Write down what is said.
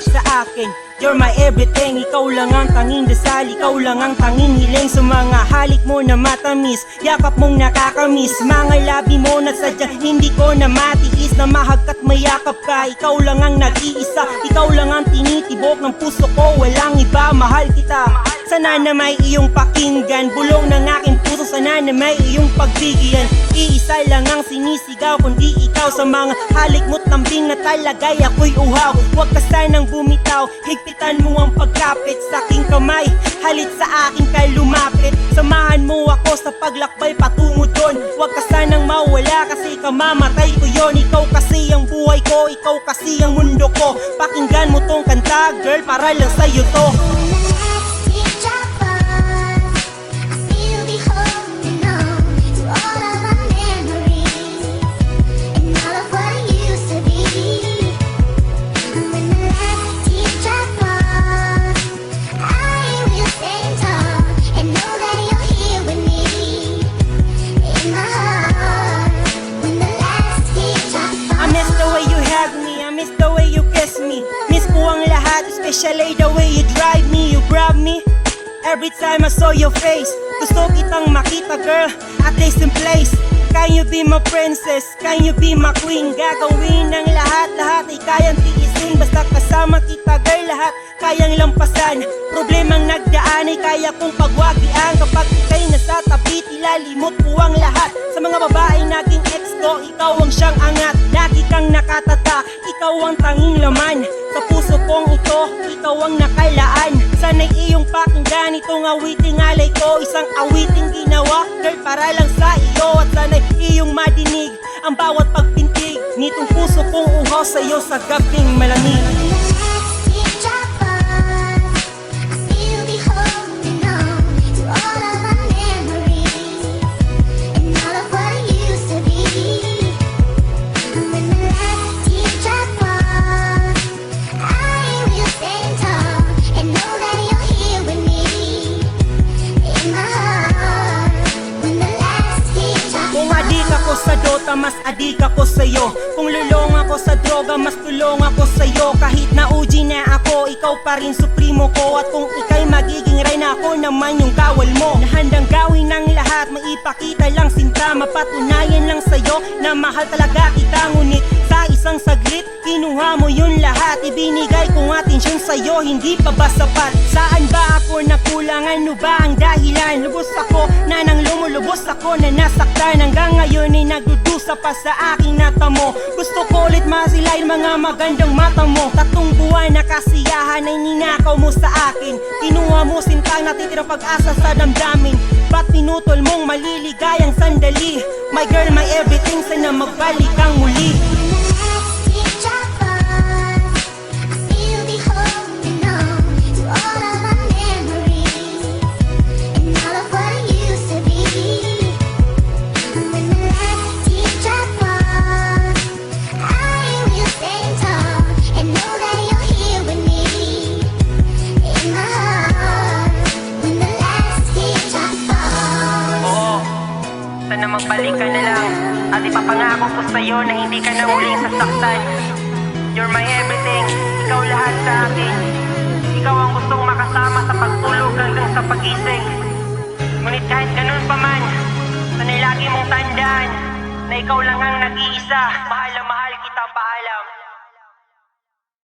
touch sa akin. You're my everything, ikaw lang ang tanging dasal, ikaw lang ang tanging hiling. Sa mga halik mo na matamis, yakap mong nakakamiss, mga labi mo na sadyang hindi ko na matiis, na mahagkat mayakap ka. Ikaw lang ang nag-iisa, ikaw lang ang tinitibok ng puso ko, walang iba, mahal kita. Sana na may iyong pakinggan, bulong ng aking puso, sana na may iyong pagbigyan. Iisa lang ang sinisigaw, kundi ikaw. Sa mga halik mo't lambing na talagay ako'y uhaw. Huwag ka sanang bumitaw, higpitan mo ang pagkapit sa aking kamay, halit sa akin kay lumapit. Samahan mo ako sa paglakbay patungo doon. Huwag ka sanang mawala kasi kamamatay ko yon. Ikaw kasi ang buhay ko, ikaw kasi ang mundo ko. Pakinggan mo tong kanta, girl, para lang sa'yo to. Miss ko ang lahat, especially the way you drive me, you grab me. Every time I saw your face, gusto kitang makita, girl, at least in place. Can you be my princess? Can you be my queen? Gagawin ng lahat ay kayang tiisin. Basta kasama kita, girl, lahat kayang lampasan. Problemang nagdaan ay kaya kong pagwagian. Kapag ika'y nasa tabi, ilalimot ko ang lahat. Sa mga babaeng naging ex ko, ikaw ang siyang angat. Lagi kang nakatata, ikaw ang tanging laman. Sa puso kong ito, ikaw ang nakalaan. Sana'y iyong pakinggan itong awiting alay ko. Isang awiting ginawa, girl, para lang sa iyo. At sana'y iyong madinig ang bawat pagpintig nitong puso kong uhaw sa'yo sa gabing malamig. Sa Dota, mas adik ako sa'yo. Kung lulong ako sa droga, mas tulong ako sa'yo. Kahit na uji na ako, ikaw pa rin supremo ko. At kung ika'y magiging reyna, ako naman yung kawal mo. Na handang gawin ng lahat, maipakita lang sinta. Mapatunayan lang sa'yo na mahal talaga kita. Ngunit sa isang saglit, kinuha mo yun lahat. Ibinigay kong atensyon sa'yo, hindi pa ba sapat? Saan ba ako nakulang? Ano ba ang dahilan? Lubos ako na nang lumulubos ako na nasaktan. Hanggang ngayon ay nagdudusa pa sa aking natamo. Gusto ko ulit masilayin mga magandang mata mo. 3 buwan na kasiyahan ay ninakaw mo sa akin. Kinuha mo sintang natitirang pag-asa sa damdamin. Ba't pinutol mong maliligayang sandali? My girl, my everything, sana magbalik kang muli. Sana magbalik ka na lang at ipapangako ko sa'yo na hindi ka na muling sasaktan. You're my everything, ikaw lahat sa akin. Ikaw ang gustong makasama sa pagtulog hanggang sa pagising. Ngunit kahit ganun pa man, sana'y lagi mong tandaan na ikaw lang ang nag-iisa. Mahal na mahal kita, paalam.